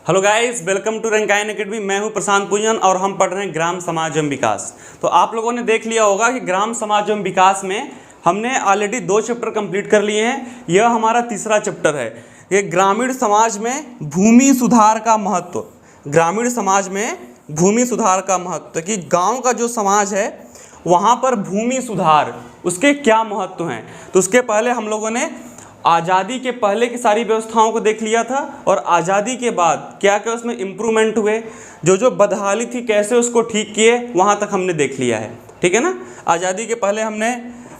Hello guys, welcome to Rankayan academy. मैं हूं प्रशांत पूजन और हम पढ़ रहे हैं ग्राम समाज एवं विकास। तो आप लोगों ने देख लिया होगा कि ग्राम समाज एवं विकास में हमने ऑलरेडी 2 चैप्टर कंप्लीट कर लिए हैं। यह हमारा तीसरा चैप्टर है। ये ग्रामीण समाज में भूमि सुधार का महत्व। ग्रामीण समाज में भूमि सुधार का महत्व कि गाँव का जो समाज है वहाँ पर भूमि सुधार उसके क्या महत्व हैं। तो उसके पहले हम लोगों ने आज़ादी के पहले की सारी व्यवस्थाओं को देख लिया था और आज़ादी के बाद क्या क्या उसमें इम्प्रूवमेंट हुए, जो बदहाली थी कैसे उसको ठीक किए, वहाँ तक हमने देख लिया है। ठीक है ना। आज़ादी के पहले हमने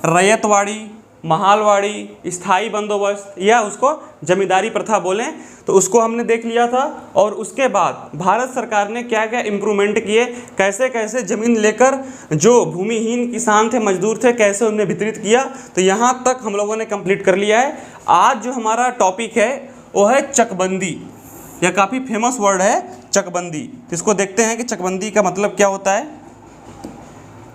रैयतवाड़ी, महालवाड़ी, स्थायी बंदोबस्त या उसको जमींदारी प्रथा बोलें तो उसको हमने देख लिया था। और उसके बाद भारत सरकार ने क्या क्या इम्प्रूवमेंट किए, कैसे कैसे ज़मीन लेकर जो भूमिहीन किसान थे, मजदूर थे, कैसे उन्हें वितरित किया। तो यहाँ तक हम लोगों ने कंप्लीट कर लिया है। आज जो हमारा टॉपिक है वो है चकबंदी। यह काफ़ी फेमस वर्ड है चकबंदी। इसको देखते हैं कि चकबंदी का मतलब क्या होता है।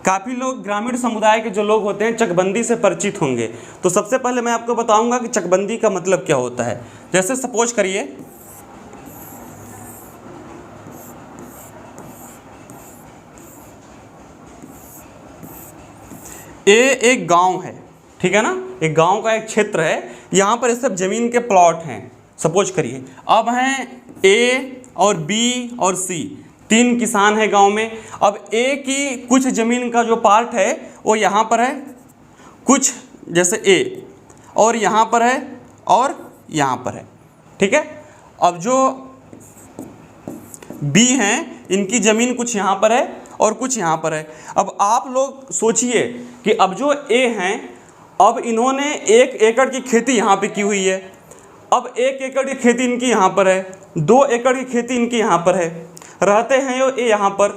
काफ़ी लोग ग्रामीण समुदाय के जो लोग होते हैं चकबंदी से परिचित होंगे। तो सबसे पहले मैं आपको बताऊंगा कि चकबंदी का मतलब क्या होता है। जैसे सपोज करिए ये एक गांव है, ठीक है ना। एक गांव का एक क्षेत्र है, यहाँ पर ये सब जमीन के प्लॉट हैं। सपोज करिए अब हैं ए और बी और सी, 3 किसान है गांव में। अब ए की कुछ ज़मीन का जो पार्ट है वो यहाँ पर है, कुछ जैसे ए, और यहाँ पर है और यहाँ पर है। ठीक है। अब जो बी हैं इनकी ज़मीन कुछ यहाँ पर है और कुछ यहाँ पर है। अब आप लोग सोचिए कि अब जो ए हैं, अब इन्होंने 1 एकड़ की खेती यहाँ पे की हुई है। अब 1 एकड़ की खेती इनकी यहाँ पर है, 2 एकड़ की खेती इनकी यहाँ पर है। रहते हैं ये यहाँ पर,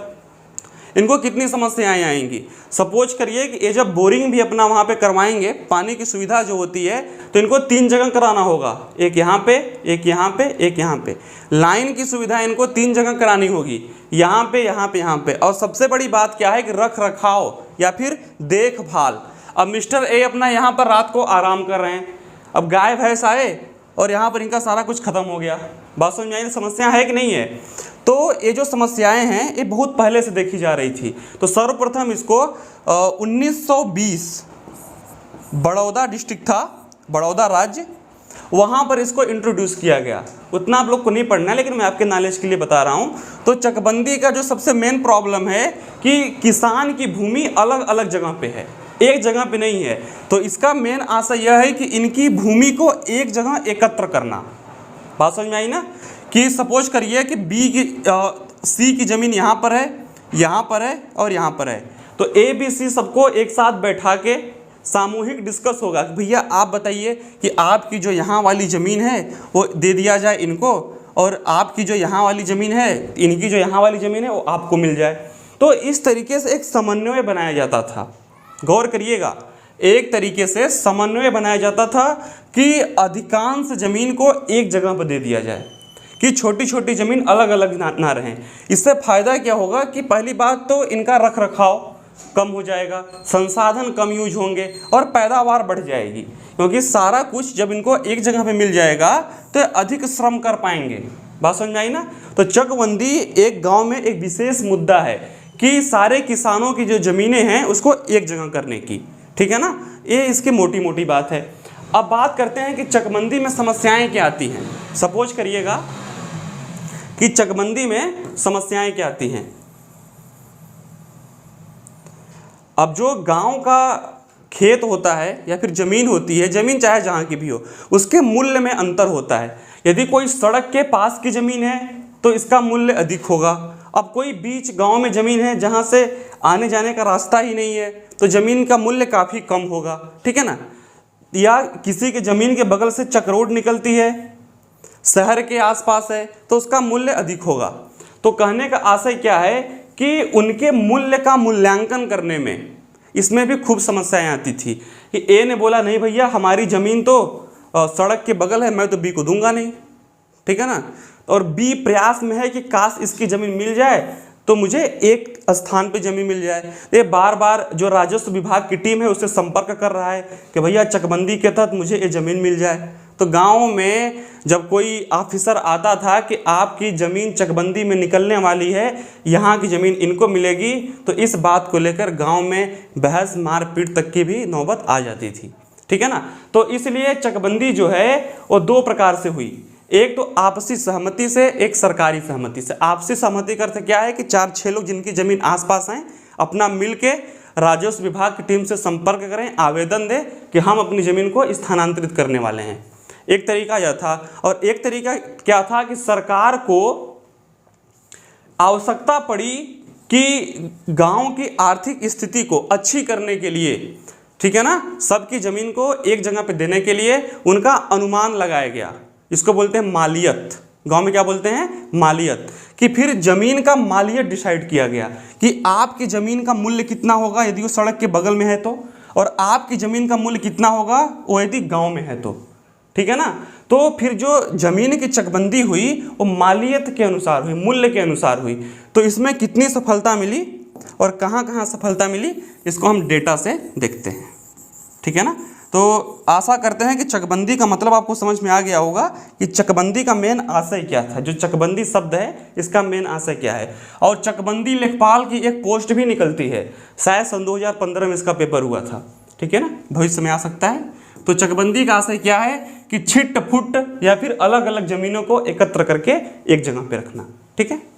इनको कितनी समस्याएं आएंगी। सपोज करिए कि ये जब बोरिंग भी अपना वहाँ पे करवाएंगे, पानी की सुविधा जो होती है, तो इनको 3 जगह कराना होगा। एक यहाँ पे, एक यहाँ पे, एक यहाँ पे। लाइन की सुविधा इनको 3 जगह करानी होगी, यहाँ पे, यहाँ पे, यहाँ पे। और सबसे बड़ी बात क्या है कि रख रखाव या फिर देखभाल। अब मिस्टर ए अपना यहाँ पर रात को आराम कर रहे हैं, अब गाय भैंस आए और यहाँ पर इनका सारा कुछ खत्म हो गया। बात समझ में आई? समस्या है कि नहीं है? तो ये जो समस्याएं हैं ये बहुत पहले से देखी जा रही थी। तो सर्वप्रथम इसको 1920 बड़ौदा डिस्ट्रिक्ट था, बड़ौदा राज्य, वहाँ पर इसको इंट्रोड्यूस किया गया। उतना आप लोग को नहीं पढ़ना है, लेकिन मैं आपके नॉलेज के लिए बता रहा हूँ। तो चकबंदी का जो सबसे मेन प्रॉब्लम है कि किसान की भूमि अलग अलग जगह पे है, एक जगह पे नहीं है। तो इसका मेन आशय यह है कि इनकी भूमि को एक जगह एकत्र करना। बात समझ में आई ना। कि सपोज करिए कि बी की सी की ज़मीन यहाँ पर है, यहाँ पर है और यहाँ पर है। तो ए बी सी सबको एक साथ बैठा के सामूहिक डिस्कस होगा कि भैया आप बताइए कि आपकी जो यहाँ वाली ज़मीन है वो दे दिया जाए इनको, और आपकी जो यहाँ वाली ज़मीन है, इनकी जो यहाँ वाली ज़मीन है वो आपको मिल जाए। तो इस तरीके से एक समन्वय बनाया जाता था। गौर करिएगा, एक तरीके से समन्वय बनाया जाता था कि अधिकांश ज़मीन को एक जगह पर दे दिया जाए, कि छोटी छोटी ज़मीन अलग अलग ना रहें। इससे फ़ायदा क्या होगा कि पहली बात तो इनका रख रखाव कम हो जाएगा, संसाधन कम यूज होंगे और पैदावार बढ़ जाएगी। क्योंकि सारा कुछ जब इनको एक जगह पे मिल जाएगा तो अधिक श्रम कर पाएंगे। बात समझ आई ना। तो चकबंदी एक गांव में एक विशेष मुद्दा है कि सारे किसानों की जो ज़मीनें हैं उसको एक जगह करने की। ठीक है ना। ये इसकी मोटी मोटी बात है। अब बात करते हैं कि चकबंदी में समस्याएं क्या आती हैं। सपोज करिएगा कि चकबंदी में समस्याएं क्या आती हैं। अब जो गांव का खेत होता है या फिर ज़मीन होती है, ज़मीन चाहे जहाँ की भी हो, उसके मूल्य में अंतर होता है। यदि कोई सड़क के पास की ज़मीन है तो इसका मूल्य अधिक होगा। अब कोई बीच गांव में ज़मीन है जहाँ से आने जाने का रास्ता ही नहीं है तो ज़मीन का मूल्य काफ़ी कम होगा। ठीक है ना। या किसी के ज़मीन के बगल से चक रोड निकलती है, शहर के आसपास है, तो उसका मूल्य अधिक होगा। तो कहने का आशय क्या है कि उनके मूल्य का मूल्यांकन करने में इसमें भी खूब समस्याएं आती थी कि ए ने बोला नहीं भैया हमारी ज़मीन तो सड़क के बगल है, मैं तो बी को दूंगा नहीं। ठीक है ना। और बी प्रयास में है कि काश इसकी ज़मीन मिल जाए तो मुझे एक स्थान पे ज़मीन मिल जाए। ये बार बार जो राजस्व विभाग की टीम है उससे संपर्क कर रहा है कि भैया चकबंदी के तहत मुझे ये ज़मीन मिल जाए। तो गाँव में जब कोई ऑफिसर आता था कि आपकी ज़मीन चकबंदी में निकलने वाली है, यहाँ की ज़मीन इनको मिलेगी, तो इस बात को लेकर गांव में बहस मारपीट तक की भी नौबत आ जाती थी। ठीक है ना। तो इसलिए चकबंदी जो है वो दो प्रकार से हुई, एक तो आपसी सहमति से, एक सरकारी सहमति से। आपसी सहमति का अर्थ क्या है कि 4-6 लोग जिनकी ज़मीन आसपास हैं अपना मिल के राजस्व विभाग की टीम से संपर्क करें, आवेदन दें कि हम अपनी ज़मीन को स्थानांतरित करने वाले हैं। एक तरीका यह था। और एक तरीका क्या था कि सरकार को आवश्यकता पड़ी कि गांव की आर्थिक स्थिति को अच्छी करने के लिए, ठीक है ना, सबकी ज़मीन को एक जगह पे देने के लिए उनका अनुमान लगाया गया। इसको बोलते हैं मालियत। गांव में क्या बोलते हैं? मालियत। कि फिर ज़मीन का मालियत डिसाइड किया गया कि आपकी ज़मीन का मूल्य कितना होगा यदि वो सड़क के बगल में है तो, और आपकी ज़मीन का मूल्य कितना होगा वो यदि गांव में है तो। ठीक है ना। तो फिर जो ज़मीन की चकबंदी हुई वो मालियत के अनुसार हुई, मूल्य के अनुसार हुई। तो इसमें कितनी सफलता मिली और कहाँ कहाँ सफलता मिली, इसको हम डेटा से देखते हैं। ठीक है ना। तो आशा करते हैं कि चकबंदी का मतलब आपको समझ में आ गया होगा कि चकबंदी का मेन आशय क्या था। जो चकबंदी शब्द है इसका मेन आशय क्या है। और चकबंदी लेखपाल की एक पोस्ट भी निकलती है, शायद सन 2015 में इसका पेपर हुआ था। ठीक है ना, भविष्य में आ सकता है। तो चकबंदी का आशय क्या है कि छिट फुट या फिर अलग अलग ज़मीनों को एकत्र करके एक जगह पे रखना। ठीक है।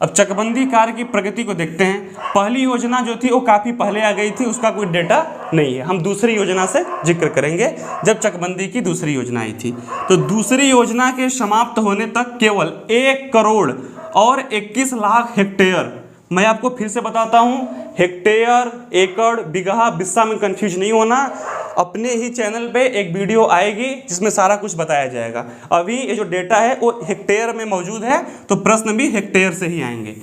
अब चकबंदी कार्य की प्रगति को देखते हैं। पहली योजना जो थी वो काफ़ी पहले आ गई थी, उसका कोई डेटा नहीं है। हम दूसरी योजना से जिक्र करेंगे जब चकबंदी की दूसरी योजना आई थी। तो दूसरी योजना के समाप्त होने तक केवल 1 करोड़ और 21 लाख हेक्टेयर, मैं आपको फिर से बताता हूँ, हेक्टेयर, एकड़, बिगहा, बिस्सा में कंफ्यूज नहीं होना। अपने ही चैनल पे एक वीडियो आएगी जिसमें सारा कुछ बताया जाएगा। अभी ये जो डेटा है वो हेक्टेयर में मौजूद है, तो प्रश्न भी हेक्टेयर से ही आएंगे।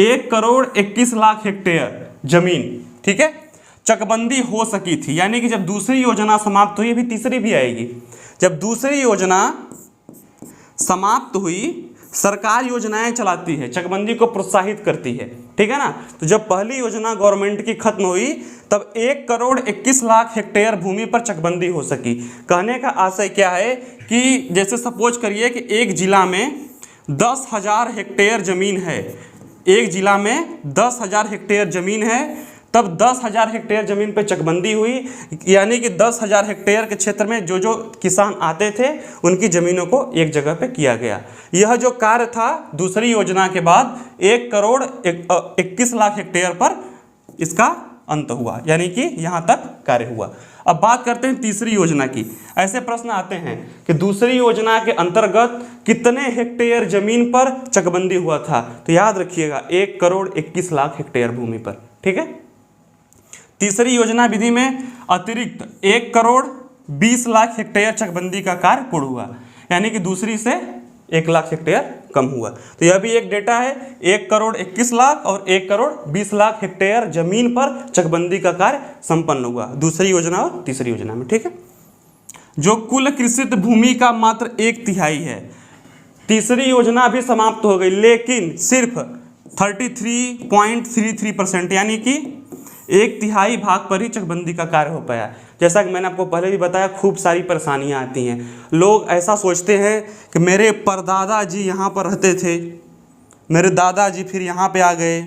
1 करोड़ 21 लाख हेक्टेयर जमीन, ठीक है, चकबंदी हो सकी थी। यानी कि जब दूसरी योजना समाप्त हुई, अभी तीसरी भी आएगी, जब दूसरी योजना समाप्त हुई, सरकार योजनाएं चलाती है, चकबंदी को प्रोत्साहित करती है। ठीक है ना। तो जब पहली योजना गवर्नमेंट की खत्म हुई तब 1 करोड़ 21 लाख हेक्टेयर भूमि पर चकबंदी हो सकी। कहने का आशय क्या है कि जैसे सपोज करिए कि एक जिला में 10,000 हेक्टेयर ज़मीन है, एक जिला में 10,000 हेक्टेयर ज़मीन है, तब 10,000 हेक्टेयर ज़मीन पे चकबंदी हुई। यानी कि 10,000 हेक्टेयर के क्षेत्र में जो जो किसान आते थे उनकी ज़मीनों को एक जगह पे किया गया। यह जो कार्य था दूसरी योजना के बाद 1 करोड़ 21 लाख हेक्टेयर पर इसका अंत हुआ, यानी कि यहाँ तक कार्य हुआ। अब बात करते हैं तीसरी योजना की। ऐसे प्रश्न आते हैं कि दूसरी योजना के अंतर्गत कितने हेक्टेयर ज़मीन पर चकबंदी हुआ था। तो याद रखिएगा 1 करोड़ 21 लाख हेक्टेयर भूमि पर। ठीक है। तीसरी योजना विधि में अतिरिक्त 1 करोड़ 20 लाख हेक्टेयर चकबंदी का कार्य पूर्ण हुआ, यानी कि दूसरी से 1 लाख हेक्टेयर कम हुआ। तो यह भी एक डेटा है, 1 करोड़ 21 लाख और 1 करोड़ 20 लाख हेक्टेयर जमीन पर चकबंदी का कार्य संपन्न हुआ दूसरी योजना और तीसरी योजना में। ठीक है। जो कुल कृषित भूमि का मात्र 1/3 है। तीसरी योजना भी समाप्त हो गई, लेकिन सिर्फ 33.33%, यानी कि 1/3 भाग पर ही चकबंदी का कार्य हो पाया। जैसा कि मैंने आपको पहले भी बताया, खूब सारी परेशानियां आती हैं। लोग ऐसा सोचते हैं कि मेरे परदादा जी यहाँ पर रहते थे, मेरे दादाजी फिर यहाँ पे आ गए,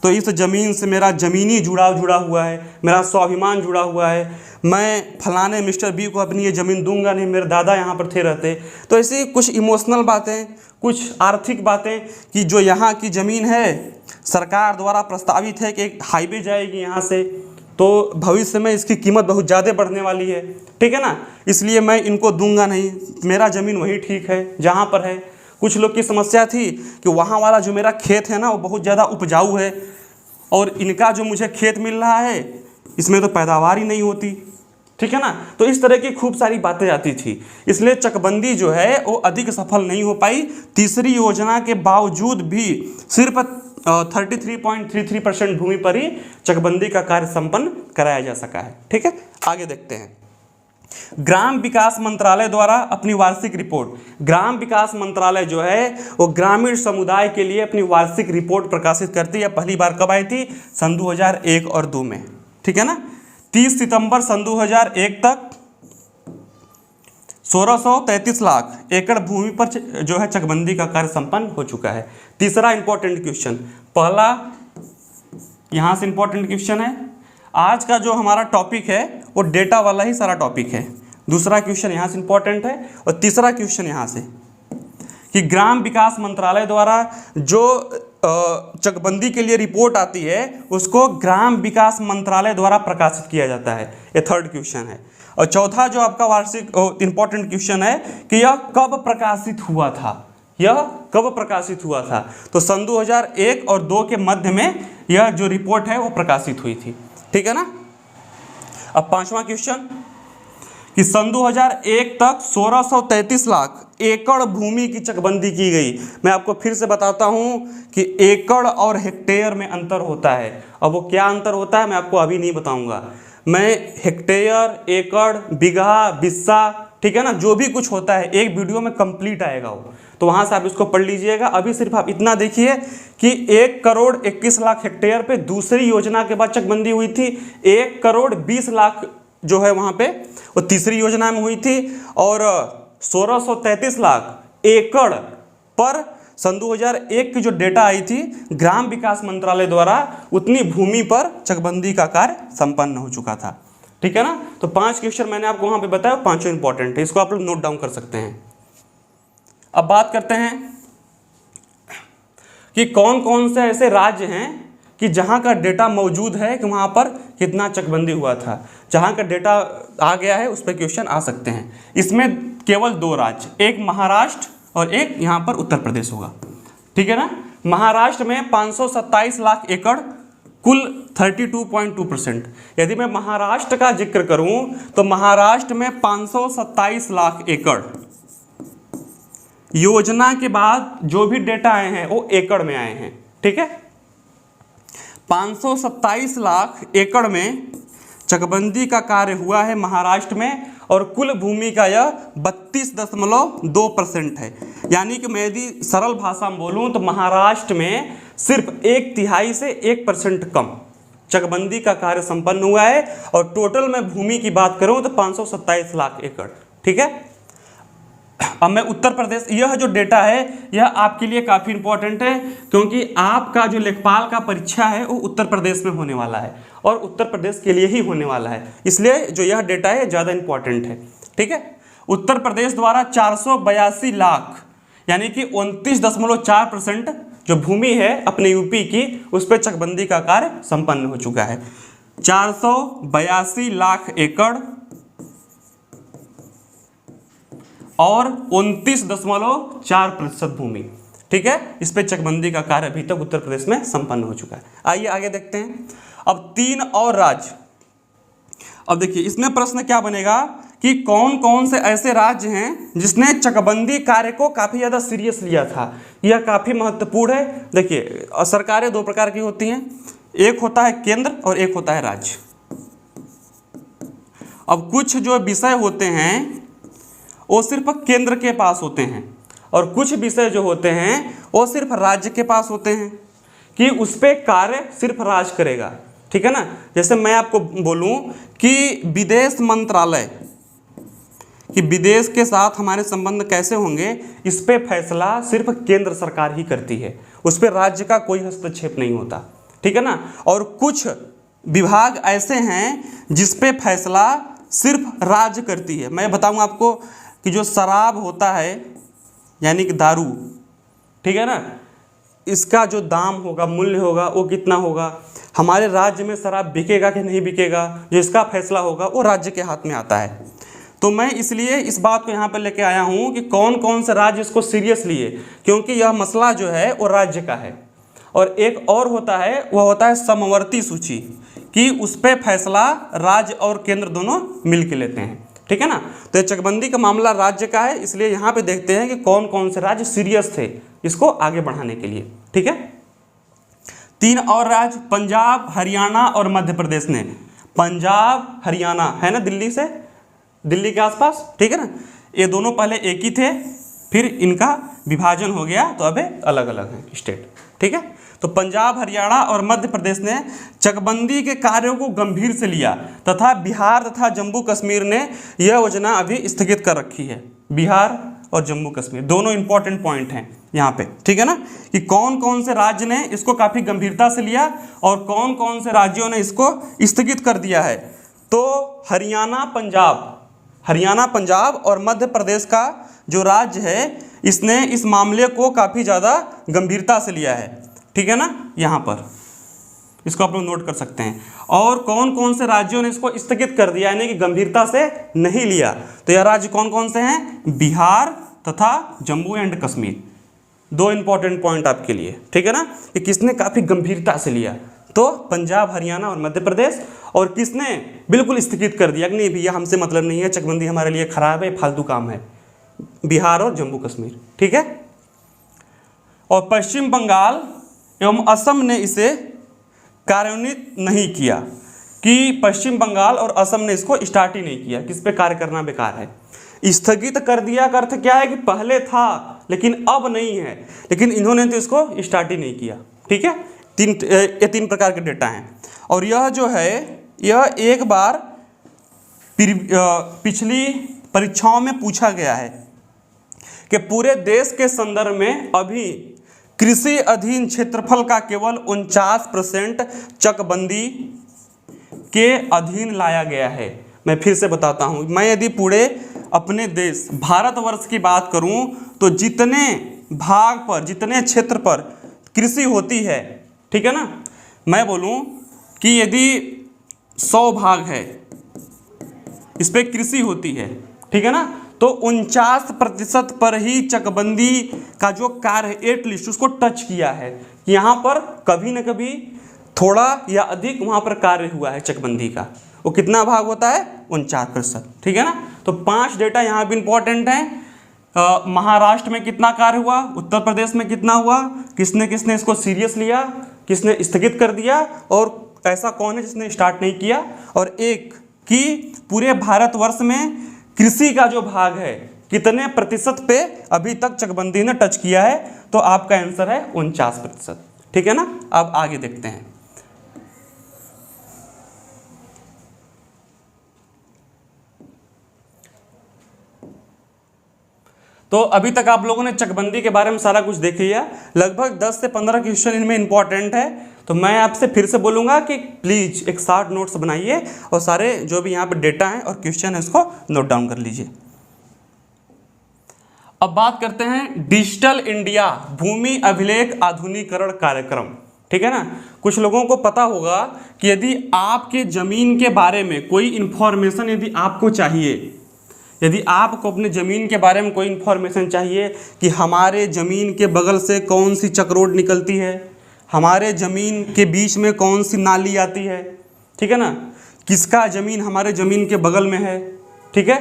तो इस ज़मीन से मेरा ज़मीनी जुड़ाव जुड़ा हुआ है, मेरा स्वाभिमान जुड़ा हुआ है, मैं फलाने मिस्टर बी को अपनी ये ज़मीन दूंगा नहीं, मेरे दादा यहाँ पर थे रहते। तो ऐसी कुछ इमोशनल बातें, कुछ आर्थिक बातें कि जो यहाँ की ज़मीन है सरकार द्वारा प्रस्तावित है कि एक हाईवे जाएगी यहाँ से, तो भविष्य में इसकी कीमत बहुत ज़्यादा बढ़ने वाली है। ठीक है ना, इसलिए मैं इनको दूंगा नहीं, मेरा ज़मीन वही ठीक है जहाँ पर है। कुछ लोग की समस्या थी कि वहाँ वाला जो मेरा खेत है ना वो बहुत ज़्यादा उपजाऊ है, और इनका जो मुझे खेत मिल रहा है इसमें तो पैदावार ही नहीं होती। ठीक है ना। तो इस तरह की खूब सारी बातें आती थी, इसलिए चकबंदी जो है वो अधिक सफल नहीं हो पाई। तीसरी योजना के बावजूद भी सिर्फ 33.33% भूमि पर ही चकबंदी का कार्य संपन्न कराया जा सका है। ठीक है, आगे देखते हैं। ग्राम विकास मंत्रालय द्वारा अपनी वार्षिक रिपोर्ट, ग्राम विकास मंत्रालय जो है वो ग्रामीण समुदाय के लिए अपनी वार्षिक रिपोर्ट प्रकाशित करती है। पहली बार कब आई थी? सन 2001 और 2 में। ठीक है ना। 30 सितंबर सन 2001 तक 1633 लाख एकड़ भूमि पर जो है चकबंदी का कार्य संपन्न हो चुका है। तीसरा इंपॉर्टेंट क्वेश्चन, पहला यहाँ से इंपॉर्टेंट क्वेश्चन है। आज का जो हमारा टॉपिक है वो डेटा वाला ही सारा टॉपिक है। दूसरा क्वेश्चन यहाँ से इंपॉर्टेंट है और तीसरा क्वेश्चन यहाँ से कि ग्राम विकास मंत्रालय द्वारा जो चकबंदी के लिए रिपोर्ट आती है उसको ग्राम विकास मंत्रालय द्वारा प्रकाशित किया जाता है। ये थर्ड क्वेश्चन है। और चौथा जो आपका वार्षिक इंपॉर्टेंट क्वेश्चन है कि यह कब प्रकाशित हुआ था, यह कब प्रकाशित हुआ था। तो सन 2001 और 2 के मध्य में यह जो रिपोर्ट है वो प्रकाशित हुई थी, ठीक है ना। अब पांचवा क्वेश्चन कि सन 2001 तक 1633 लाख एकड़ भूमि की चकबंदी की गई। मैं आपको फिर से बताता हूं कि एकड़ और हेक्टेयर में अंतर होता है। अब वो क्या अंतर होता है मैं आपको अभी नहीं बताऊंगा। मैं हेक्टेयर, एकड़, बीघा, बिस्सा, ठीक है ना, जो भी कुछ होता है एक वीडियो में कंप्लीट आएगा वो, तो वहां से आप इसको पढ़ लीजिएगा। अभी सिर्फ आप इतना देखिए कि 1 करोड़ 21 लाख हेक्टेयर पे दूसरी योजना के बाद चकबंदी हुई थी। 1 करोड़ 20 लाख जो है वहां पे वो तीसरी योजना में हुई थी और 1633 लाख एकड़ पर सन 2001 की जो डेटा आई थी ग्राम विकास मंत्रालय द्वारा उतनी भूमि पर चकबंदी का कार्य संपन्न हो चुका था, ठीक है ना। तो 5 क्वेश्चन मैंने आपको वहां पे बताया, पांचों इंपॉर्टेंट है, इसको आप लोग नोट डाउन कर सकते हैं। अब बात करते हैं कि कौन कौन से ऐसे राज्य हैं कि जहां का डेटा मौजूद है कि वहां पर कितना चकबंदी हुआ था। जहां का डेटा आ गया है उस पर क्वेश्चन आ सकते हैं। इसमें केवल 2 राज्य, एक महाराष्ट्र और एक यहां पर उत्तर प्रदेश होगा, ठीक है ना। महाराष्ट्र में 527 लाख एकड़, कुल 32.2%। यदि मैं महाराष्ट्र का जिक्र करूं तो महाराष्ट्र में 527 लाख एकड़, योजना के बाद जो भी डेटा आए हैं वो एकड़ में आए हैं, ठीक है। 527 लाख एकड़ में चकबंदी का कार्य हुआ है महाराष्ट्र में और कुल भूमि का यह 32.2% है। यानी कि मैं यदि सरल भाषा में बोलूं तो महाराष्ट्र में सिर्फ 1/3 से 1% कम चकबंदी का कार्य संपन्न हुआ है और टोटल में भूमि की बात करूं तो 527 लाख एकड़, ठीक है। अब मैं उत्तर प्रदेश, यह जो डेटा है यह आपके लिए काफ़ी इंपॉर्टेंट है क्योंकि आपका जो लेखपाल का परीक्षा है वो उत्तर प्रदेश में होने वाला है और उत्तर प्रदेश के लिए ही होने वाला है, इसलिए जो यह डेटा है ज़्यादा इंपॉर्टेंट है, ठीक है। उत्तर प्रदेश द्वारा 482 लाख यानी कि 29.4% जो भूमि है अपने यूपी की उस पर चकबंदी का कार्य संपन्न हो चुका है। 482 लाख एकड़ और 29.4% भूमि, ठीक है, इस पे चकबंदी का कार्य अभी तक उत्तर प्रदेश में संपन्न हो चुका है। आइए आगे देखते हैं। अब 3 और राज्य, अब देखिए इसमें प्रश्न क्या बनेगा कि कौन कौन से ऐसे राज्य हैं जिसने चकबंदी कार्य को काफ़ी ज़्यादा सीरियस लिया था। यह काफ़ी महत्वपूर्ण है। देखिए सरकारें 2 प्रकार की होती हैं, एक होता है केंद्र और एक होता है राज्य। अब कुछ जो विषय होते हैं वो सिर्फ केंद्र के पास होते हैं और कुछ विषय जो होते हैं वो सिर्फ राज्य के पास होते हैं कि उस पर कार्य सिर्फ राज्य करेगा, ठीक है ना। जैसे मैं आपको बोलूं कि विदेश मंत्रालय, कि विदेश के साथ हमारे संबंध कैसे होंगे, इस पे फैसला सिर्फ केंद्र सरकार ही करती है, उस पर राज्य का कोई हस्तक्षेप नहीं होता, ठीक है ना। और कुछ विभाग ऐसे हैं जिस पे फैसला सिर्फ राज्य करती है। मैं बताऊं आपको कि जो शराब होता है यानी कि दारू, ठीक है ना, इसका जो दाम होगा, मूल्य होगा, वो कितना होगा, हमारे राज्य में शराब बिकेगा कि नहीं बिकेगा, जो इसका फैसला होगा वो राज्य के हाथ में आता है। तो मैं इसलिए इस बात को यहाँ पर लेके आया हूँ कि कौन कौन से राज्य इसको सीरियस लिए, क्योंकि यह मसला जो है वो राज्य का है। और एक और होता है, वह होता है समवर्ती सूची, कि उस पर फैसला राज्य और केंद्र दोनों मिल के लेते हैं, ठीक है ना। तो ये चकबंदी का मामला राज्य का है, इसलिए यहाँ पे देखते हैं कि कौन कौन से राज्य सीरियस थे इसको आगे बढ़ाने के लिए, ठीक है। 3 और राज्य, पंजाब, हरियाणा और मध्य प्रदेश ने, पंजाब हरियाणा है ना, दिल्ली से, दिल्ली के आसपास, ठीक है ना, ये दोनों पहले एक ही थे, फिर इनका विभाजन हो गया तो अब अलग अलग हैं स्टेट, ठीक है। तो पंजाब, हरियाणा और मध्य प्रदेश ने चकबंदी के कार्यों को गंभीर से लिया तथा बिहार तथा जम्मू कश्मीर ने यह योजना अभी स्थगित कर रखी है। बिहार और जम्मू कश्मीर दोनों इंपॉर्टेंट पॉइंट हैं यहाँ पे, ठीक है ना, कि कौन कौन से राज्य ने इसको काफ़ी गंभीरता से लिया और कौन कौन से राज्यों ने इसको स्थगित कर दिया है। तो हरियाणा, पंजाब और मध्य प्रदेश का जो राज्य है इसने इस मामले को काफ़ी ज़्यादा गंभीरता से लिया है, ठीक है ना, यहाँ पर इसको आप लोग नोट कर सकते हैं। और कौन कौन से राज्यों ने इसको स्थगित कर दिया, यानी कि गंभीरता से नहीं लिया, तो यह राज्य कौन कौन से हैं, बिहार तथा जम्मू एंड कश्मीर। दो इंपॉर्टेंट पॉइंट आपके लिए, ठीक है ना, कि किसने काफ़ी गंभीरता से लिया, तो पंजाब, हरियाणा और मध्य प्रदेश, और किसने बिल्कुल स्थगित कर दिया कि नहीं भैया हमसे मतलब नहीं है, चकबंदी हमारे लिए खराब है, फालतू काम है, बिहार और जम्मू कश्मीर, ठीक है। और पश्चिम बंगाल एवं असम ने इसे कार्यान्वित नहीं किया, कि पश्चिम बंगाल और असम ने इसको स्टार्ट ही नहीं किया, किस पे कार्य करना बेकार है। स्थगित कर दिया का अर्थ क्या है कि पहले था लेकिन अब नहीं है, लेकिन इन्होंने तो इसको स्टार्ट ही नहीं किया, ठीक है। ये तीन प्रकार के डेटा हैं। और यह जो है यह एक बार पिछली परीक्षाओं में पूछा गया है कि पूरे देश के संदर्भ में अभी कृषि अधीन क्षेत्रफल का केवल 49% चकबंदी के अधीन लाया गया है। मैं फिर से बताता हूँ, मैं यदि पूरे अपने देश भारतवर्ष की बात करूँ तो जितने भाग पर, जितने क्षेत्र पर कृषि होती है, ठीक है ना, मैं बोलूँ कि यदि 100 भाग है इस पर कृषि होती है, ठीक है ना, तो 49% पर ही चकबंदी का जो कार्य है एटलीस्ट उसको टच किया है। यहाँ पर कभी न कभी थोड़ा या अधिक वहाँ पर कार्य हुआ है चकबंदी का। वो कितना भाग होता है, 49%, ठीक है ना। तो 5 डेटा यहाँ भी इंपॉर्टेंट हैं। महाराष्ट्र में कितना कार्य हुआ, उत्तर प्रदेश में कितना हुआ, किसने किसने इसको सीरियस लिया, किसने स्थगित कर दिया, और ऐसा कौन है जिसने स्टार्ट नहीं किया। और एक कि पूरे भारतवर्ष में कृषि का जो भाग है कितने प्रतिशत पे अभी तक चकबंदी ने टच किया है, तो आपका आंसर है 49%, ठीक है ना। अब आगे देखते हैं। तो अभी तक आप लोगों ने चकबंदी के बारे में सारा कुछ देख लिया, लगभग 10 से 15 क्वेश्चन इनमें इंपॉर्टेंट है। तो मैं आपसे फिर से बोलूँगा कि प्लीज़ एक शॉर्ट नोट्स बनाइए और सारे जो भी यहाँ पे डेटा हैं और क्वेश्चन है उसको नोट डाउन कर लीजिए। अब बात करते हैं डिजिटल इंडिया भूमि अभिलेख आधुनिकीकरण कार्यक्रम, ठीक है ना। कुछ लोगों को पता होगा कि यदि आपके ज़मीन के बारे में कोई इन्फॉर्मेशन यदि आपको चाहिए, यदि आपको अपने ज़मीन के बारे में कोई इन्फॉर्मेशन चाहिए कि हमारे ज़मीन के बगल से कौन सी चक्रोड निकलती है, हमारे ज़मीन के बीच में कौन सी नाली आती है, ठीक है ना, किसका ज़मीन हमारे ज़मीन के बगल में है, ठीक है,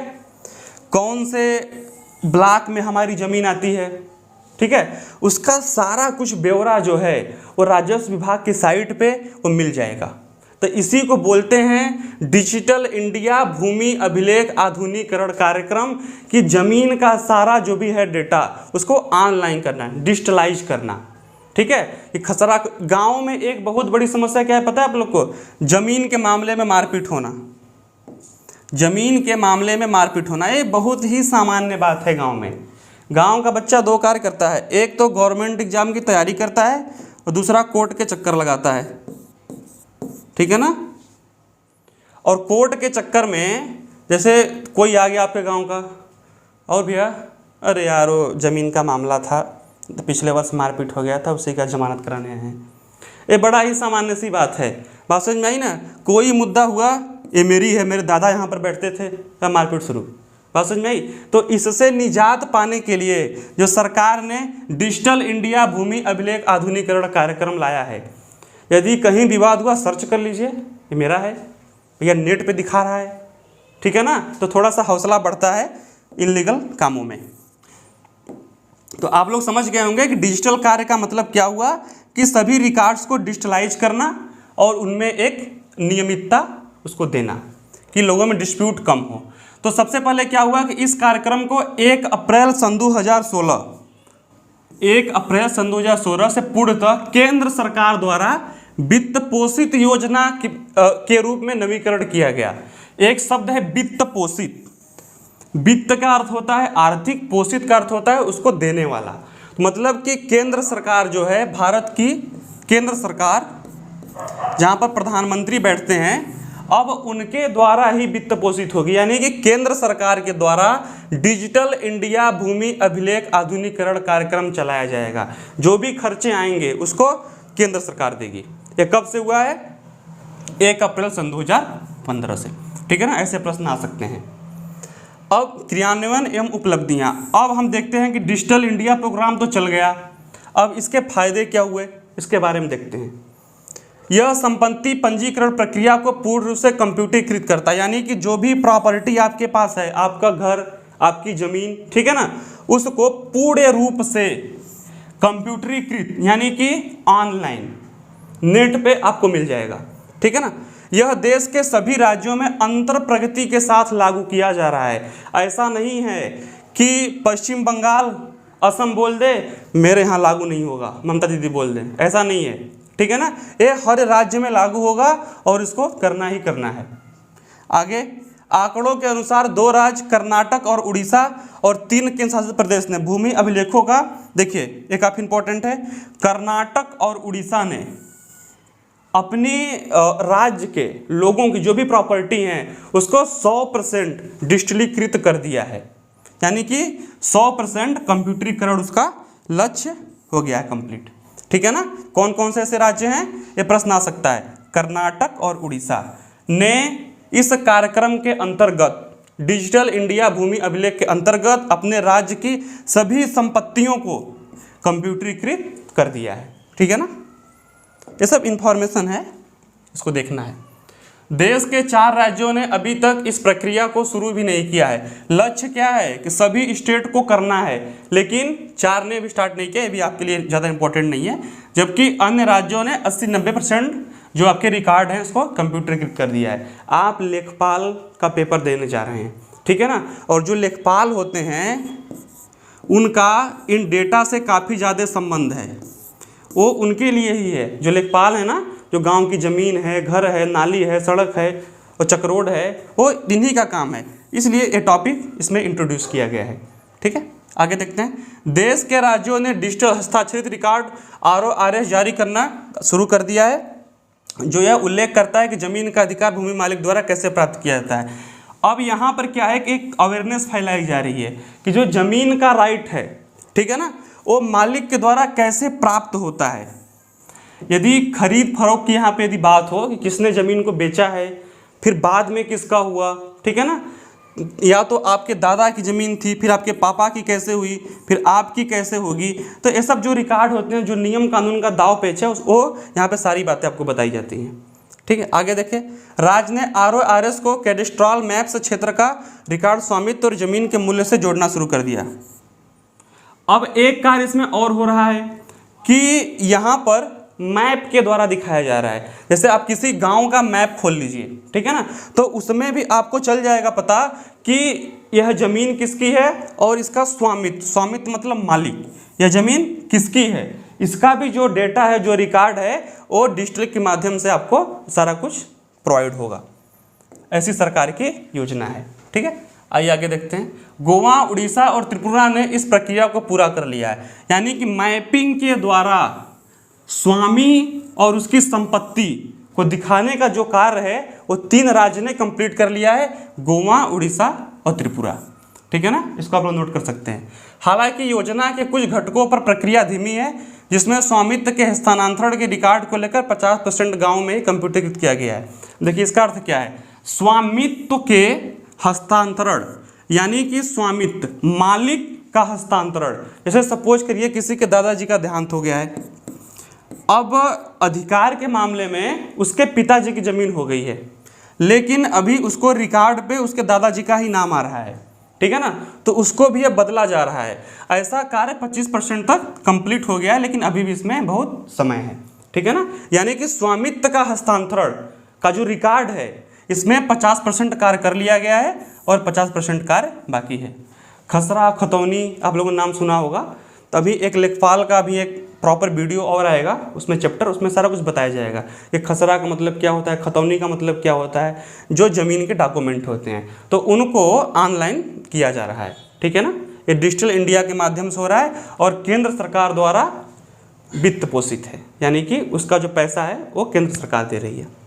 कौन से ब्लॉक में हमारी ज़मीन आती है, ठीक है, उसका सारा कुछ ब्यौरा जो है वो राजस्व विभाग की साइट पे वो मिल जाएगा। तो इसी को बोलते हैं डिजिटल इंडिया भूमि अभिलेख आधुनिकीकरण कार्यक्रम, कि ज़मीन का सारा जो भी है डेटा उसको ऑनलाइन करना, डिजिटलाइज करना, ठीक है। कि खसरा गांव में एक बहुत बड़ी समस्या क्या है पता है आप लोग को, ज़मीन के मामले में मारपीट होना। ज़मीन के मामले में मारपीट होना ये बहुत ही सामान्य बात है गांव में। गांव का बच्चा 2 कार्य करता है, एक तो गवर्नमेंट एग्जाम की तैयारी करता है और दूसरा कोर्ट के चक्कर लगाता है, ठीक है ना। और कोर्ट के चक्कर में जैसे कोई आ गया आपके गांव का, और भैया अरे यार वो ज़मीन का मामला था, तो पिछले वर्ष मारपीट हो गया था, उसी का जमानत कराने हैं। ये बड़ा ही सामान्य सी बात है, बात समझ में आई ना। कोई मुद्दा हुआ, ये मेरी है, मेरे दादा यहाँ पर बैठते थे, तो मारपीट शुरू, बात समझ में आई। तो इससे निजात पाने के लिए जो सरकार ने डिजिटल इंडिया भूमि अभिलेख आधुनिकीकरण कार्यक्रम लाया है, यदि कहीं विवाद हुआ सर्च कर लीजिए, ये मेरा है भैया, नेट पे दिखा रहा है, ठीक है ना। तो थोड़ा सा हौसला बढ़ता है इनलीगल कामों में। तो आप लोग समझ गए होंगे कि डिजिटल कार्य का मतलब क्या हुआ, कि सभी रिकॉर्ड्स को डिजिटलाइज करना और उनमें एक नियमितता उसको देना कि लोगों में डिस्प्यूट कम हो। तो सबसे पहले क्या हुआ कि इस कार्यक्रम को 1 अप्रैल सन 2016 1 अप्रैल सन 2016 से पूर्णतः केंद्र सरकार द्वारा वित्त पोषित योजना के रूप में नवीकरण किया गया। एक शब्द है वित्त पोषित। वित्त का अर्थ होता है आर्थिक, पोषित का अर्थ होता है उसको देने वाला। मतलब कि केंद्र सरकार जो है, भारत की केंद्र सरकार जहाँ पर प्रधानमंत्री बैठते हैं, अब उनके द्वारा ही वित्त पोषित होगी। यानी कि केंद्र सरकार के द्वारा डिजिटल इंडिया भूमि अभिलेख आधुनिकीकरण कार्यक्रम चलाया जाएगा। जो भी खर्चे आएंगे उसको केंद्र सरकार देगी। ये कब से हुआ है? 1 अप्रैल सन 2015 से। ठीक है ना, ऐसे प्रश्न आ सकते हैं। अब क्रियान्वयन एवं उपलब्धियां। अब हम देखते हैं कि डिजिटल इंडिया प्रोग्राम तो चल गया, अब इसके फायदे क्या हुए इसके बारे में देखते हैं। यह संपत्ति पंजीकरण प्रक्रिया को पूर्ण रूप से कंप्यूटरीकृत करता है। यानी कि जो भी प्रॉपर्टी आपके पास है, आपका घर, आपकी ज़मीन, ठीक है ना, उसको पूर्ण रूप से कंप्यूटरीकृत यानी कि ऑनलाइन नेट पे आपको मिल जाएगा। ठीक है ना। यह देश के सभी राज्यों में अंतर प्रगति के साथ लागू किया जा रहा है। ऐसा नहीं है कि पश्चिम बंगाल, असम बोल दे मेरे यहाँ लागू नहीं होगा, ममता दीदी बोल दें, ऐसा नहीं है। ठीक है ना, ये हर राज्य में लागू होगा और इसको करना ही करना है। आगे आंकड़ों के अनुसार 2 राज्य कर्नाटक और उड़ीसा और 3 केंद्र शासित प्रदेश ने भूमि अभिलेखों का, देखिए ये काफ़ी इंपॉर्टेंट है, कर्नाटक और उड़ीसा ने अपनी राज्य के लोगों की जो भी प्रॉपर्टी हैं उसको 100% डिजिटलीकृत कर दिया है। यानी कि 100% कंप्यूटरीकरण उसका लक्ष्य हो गया है कंप्लीट। ठीक है ना। कौन कौन से ऐसे राज्य हैं ये प्रश्न आ सकता है। कर्नाटक और उड़ीसा ने इस कार्यक्रम के अंतर्गत, डिजिटल इंडिया भूमि अभिलेख के अंतर्गत अपने राज्य की सभी संपत्तियों को कंप्यूटरीकृत कर दिया है। ठीक है ना, ये सब इंफॉर्मेशन है, इसको देखना है। देश के 4 राज्यों ने अभी तक इस प्रक्रिया को शुरू भी नहीं किया है। लक्ष्य क्या है कि सभी स्टेट को करना है, लेकिन 4 ने भी स्टार्ट नहीं किया। ये भी आपके लिए ज़्यादा इंपॉर्टेंट नहीं है। जबकि अन्य राज्यों ने 80-90% जो आपके रिकॉर्ड हैं उसको कंप्यूटरीकृत कर दिया है। आप लेखपाल का पेपर देने जा रहे हैं, ठीक है ना, और जो लेखपाल होते हैं उनका इन डेटा से काफ़ी ज़्यादा संबंध है। वो उनके लिए ही है। जो लेखपाल है ना, जो गांव की ज़मीन है, घर है, नाली है, सड़क है और चक्रोड है, वो इन्हीं का काम है। इसलिए ये टॉपिक इसमें इंट्रोड्यूस किया गया है। ठीक है, आगे देखते हैं। देश के राज्यों ने डिजिटल हस्ताक्षरित रिकॉर्ड RORS जारी करना शुरू कर दिया है, जो यह उल्लेख करता है कि ज़मीन का अधिकार भूमि मालिक द्वारा कैसे प्राप्त किया जाता है। अब यहाँ पर क्या है कि एक अवेयरनेस फैलाई जा रही है कि जो ज़मीन का राइट है, ठीक है ना, वो मालिक के द्वारा कैसे प्राप्त होता है। यदि खरीद फरोख्त की यहाँ पे यदि बात हो कि किसने ज़मीन को बेचा है, फिर बाद में किसका हुआ, ठीक है ना, या तो आपके दादा की ज़मीन थी, फिर आपके पापा की कैसे हुई, फिर आपकी कैसे होगी, तो ये सब जो रिकॉर्ड होते हैं, जो नियम कानून का दाव पेच है, वो यहाँ पे सारी बातें आपको बताई जाती हैं। ठीक है, आगे देखें। राज्य ने RORS को कैडेस्ट्रल मैप से क्षेत्र का रिकॉर्ड, स्वामित्व और ज़मीन के मूल्य से जोड़ना शुरू कर दिया। अब एक कार्य इसमें और हो रहा है कि यहाँ पर मैप के द्वारा दिखाया जा रहा है। जैसे आप किसी गांव का मैप खोल लीजिए, ठीक है ना, तो उसमें भी आपको चल जाएगा पता कि यह ज़मीन किसकी है और इसका स्वामित्व, स्वामित्व मतलब मालिक, यह ज़मीन किसकी है, इसका भी जो डेटा है, जो रिकॉर्ड है, वो डिजिटल के माध्यम से आपको सारा कुछ प्रोवाइड होगा। ऐसी सरकार की योजना है। ठीक है, आइए आगे देखते हैं। गोवा, उड़ीसा और त्रिपुरा ने इस प्रक्रिया को पूरा कर लिया है। यानी कि मैपिंग के द्वारा स्वामी और उसकी संपत्ति को दिखाने का जो कार्य है वो 3 राज्य ने कंप्लीट कर लिया है, गोवा, उड़ीसा और त्रिपुरा। ठीक है ना, इसको आप लोग नोट कर सकते हैं। हालांकि योजना के कुछ घटकों पर प्रक्रिया धीमी है, जिसमें स्वामित्व के हस्तांतरण के रिकॉर्ड को लेकर 50% गाँव में ही कंप्यूटरीकृत किया गया है। देखिए इसका अर्थ क्या है, स्वामित्व के हस्तांतरण यानी कि स्वामित्व, मालिक का हस्तांतरण। जैसे सपोज करिए किसी के दादाजी का देहांत हो गया है, अब अधिकार के मामले में उसके पिताजी की ज़मीन हो गई है, लेकिन अभी उसको रिकॉर्ड पे उसके दादाजी का ही नाम आ रहा है, ठीक है ना, तो उसको भी अब बदला जा रहा है। ऐसा कार्य 25% तक कंप्लीट हो गया है, लेकिन अभी भी इसमें बहुत समय है। ठीक है ना, यानी कि स्वामित्व का हस्तांतरण का जो रिकॉर्ड है इसमें 50% कार्य कर लिया गया है और 50% कार्य बाकी है। खसरा खतौनी आप लोगों ने नाम सुना होगा, तो तो अभी एक लेखपाल का भी एक प्रॉपर वीडियो और आएगा, उसमें चैप्टर, उसमें सारा कुछ बताया जाएगा कि खसरा का मतलब क्या होता है, खतौनी का मतलब क्या होता है, जो ज़मीन के डॉक्यूमेंट होते हैं तो उनको ऑनलाइन किया जा रहा है। ठीक है ना, ये डिजिटल इंडिया के माध्यम से हो रहा है और केंद्र सरकार द्वारा वित्त पोषित है, यानी कि उसका जो पैसा है वो केंद्र सरकार दे रही है।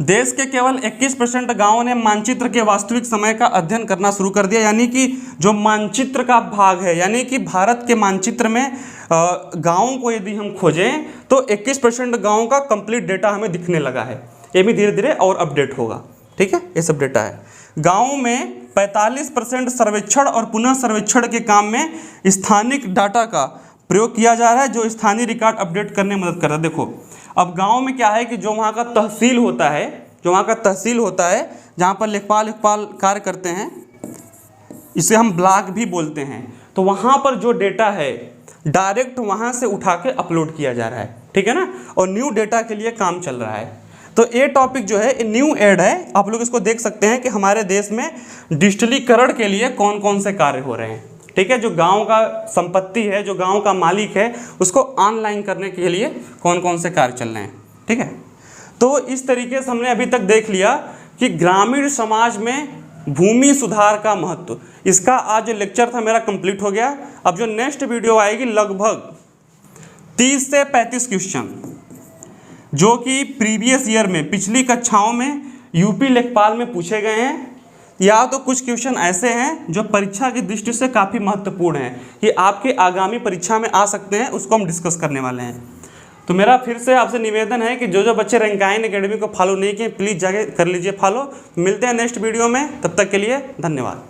देश के केवल 21% गाँवों ने मानचित्र के वास्तविक समय का अध्ययन करना शुरू कर दिया, यानी कि जो मानचित्र का भाग है, यानी कि भारत के मानचित्र में गाँवों को यदि हम खोजें तो 21% गाँवों का कंप्लीट डेटा हमें दिखने लगा है। ये भी धीरे धीरे और अपडेट होगा। ठीक है, ये सब डेटा है। गाँव में 45% सर्वेक्षण और पुनः सर्वेक्षण के काम में स्थानिक डाटा का प्रयोग किया जा रहा है, जो स्थानीय रिकॉर्ड अपडेट करने में मदद कर रहा है। देखो अब गांव में क्या है कि जो वहाँ का तहसील होता है, जहाँ पर लेखपाल कार्य करते हैं, इसे हम ब्लॉक भी बोलते हैं, तो वहाँ पर जो डेटा है डायरेक्ट वहाँ से उठा के अपलोड किया जा रहा है। ठीक है ना, और न्यू डेटा के लिए काम चल रहा है। तो ये टॉपिक जो है न्यू एड है, आप लोग इसको देख सकते हैं कि हमारे देश में डिजिटलीकरण के लिए कौन कौन से कार्य हो रहे हैं। ठीक है, जो गांव का संपत्ति है, जो गांव का मालिक है, उसको ऑनलाइन करने के लिए कौन कौन से कार्य चल रहे हैं। ठीक है, तो इस तरीके से हमने अभी तक देख लिया कि ग्रामीण समाज में भूमि सुधार का महत्व। इसका आज जो लेक्चर था मेरा कंप्लीट हो गया। अब जो नेक्स्ट वीडियो आएगी लगभग 30 से 35 क्वेश्चन जो कि प्रीवियस ईयर में, पिछली कक्षाओं में यूपी लेखपाल में पूछे गए हैं, या तो कुछ क्वेश्चन ऐसे हैं जो परीक्षा की दृष्टि से काफ़ी महत्वपूर्ण हैं कि आपके आगामी परीक्षा में आ सकते हैं, उसको हम डिस्कस करने वाले हैं। तो मेरा फिर से आपसे निवेदन है कि जो बच्चे रैंकाइन एकेडमी को फॉलो नहीं किए प्लीज़ जाके कर लीजिए फॉलो। मिलते हैं नेक्स्ट वीडियो में, तब तक के लिए धन्यवाद।